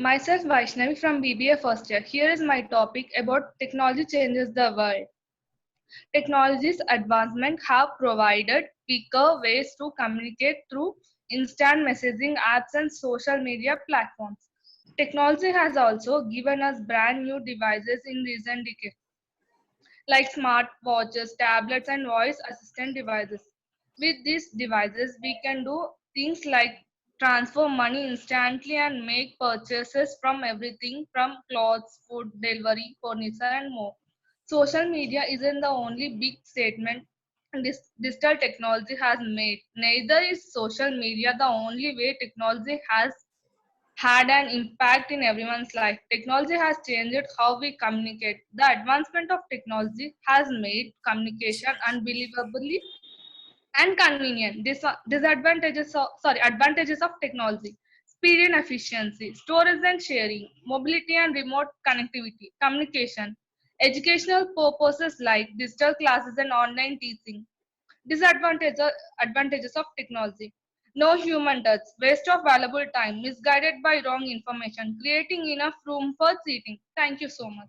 Myself Vaishnavi from BBA first year. Here is my topic about technology changes the world. Technology's advancement have provided quicker ways to communicate through instant messaging apps and social media platforms. Technology has also given us brand new devices in recent decades, like smart watches, tablets, and voice assistant devices. With these devices, we can do things like transfer money instantly and make purchases from everything from clothes, food, delivery, furniture, and more. Social media isn't the only big statement this digital technology has made. Neither is social media the only way technology has had an impact in everyone's life. Technology has changed how we communicate. The advancement of technology has made communication unbelievably and convenient. Advantages of technology: speed and efficiency, storage and sharing, mobility and remote connectivity, communication, educational purposes like digital classes and online teaching. Disadvantages of technology: no human touch, waste of valuable time, misguided by wrong information, creating enough room for cheating. Thank you so much.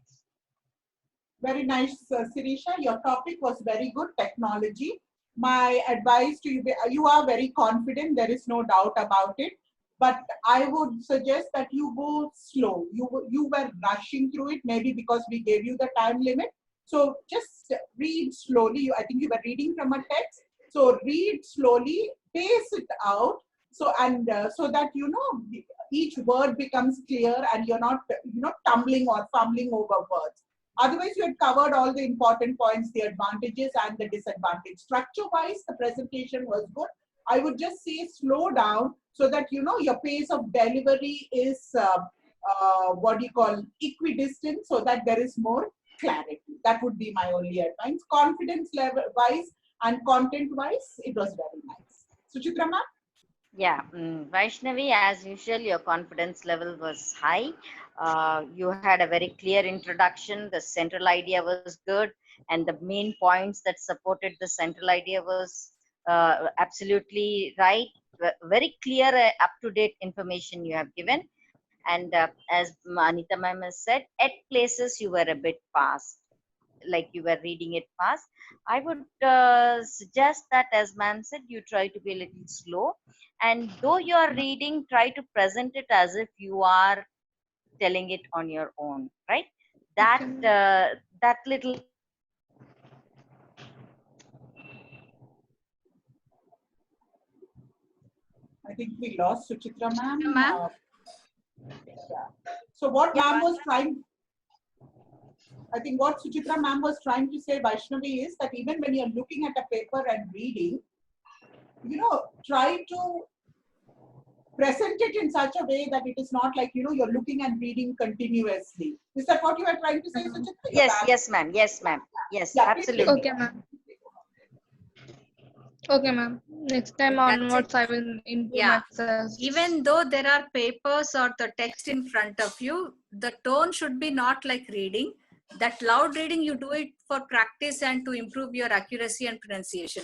Very nice, Sirisha. Your topic was very good, technology. My advice to you, you are very confident, there is no doubt about it. But I would suggest that you go slow. You were rushing through it, maybe because we gave you the time limit. So just read slowly. I think you were reading from a text. So read slowly, pace it out. So so that each word becomes clear and you're not tumbling or fumbling over words. Otherwise, you had covered all the important points, the advantages and the disadvantages. Structure-wise, the presentation was good. I would just say slow down so that your pace of delivery is what do you call equidistant, so that there is more clarity. That would be my only advice. Confidence level wise and content wise, it was very nice. Suchitra ma'am? Yeah, Vaishnavi, as usual, your confidence level was high. You had a very clear introduction. The central idea was good, and the main points that supported the central idea was absolutely right. Very clear, up-to-date information you have given. And as Anita ma'am has said, at places you were a bit fast, like you were reading it fast. I would suggest that, as ma'am said, you try to be a little slow, and though you are reading, try to present it as if you are telling it on your own, right? That Okay. that little I think we lost Suchitra ma'am. Ma'am, Yeah. So what ma'am was trying, I think what Suchitra ma'am was trying to say, Vaishnavi, is that even when you're looking at a paper and reading, try to present it in such a way that it is not like, you're looking and reading continuously. Is that what you are trying to say, Suchitra? yes ma'am, yes ma'am, yes, Yeah, absolutely. Okay, ma'am. Okay, ma'am. Next time that's it. onwards, I will improve Yeah. myself. Even though there are papers or the text in front of you, the tone should be not like reading. That loud reading, you do it for practice and to improve your accuracy and pronunciation.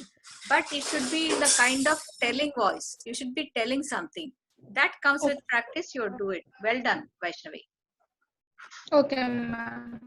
But it should be in the kind of telling voice. You should be telling something. That comes with practice, you do it. Well done, Vaishnavi. Okay, ma'am.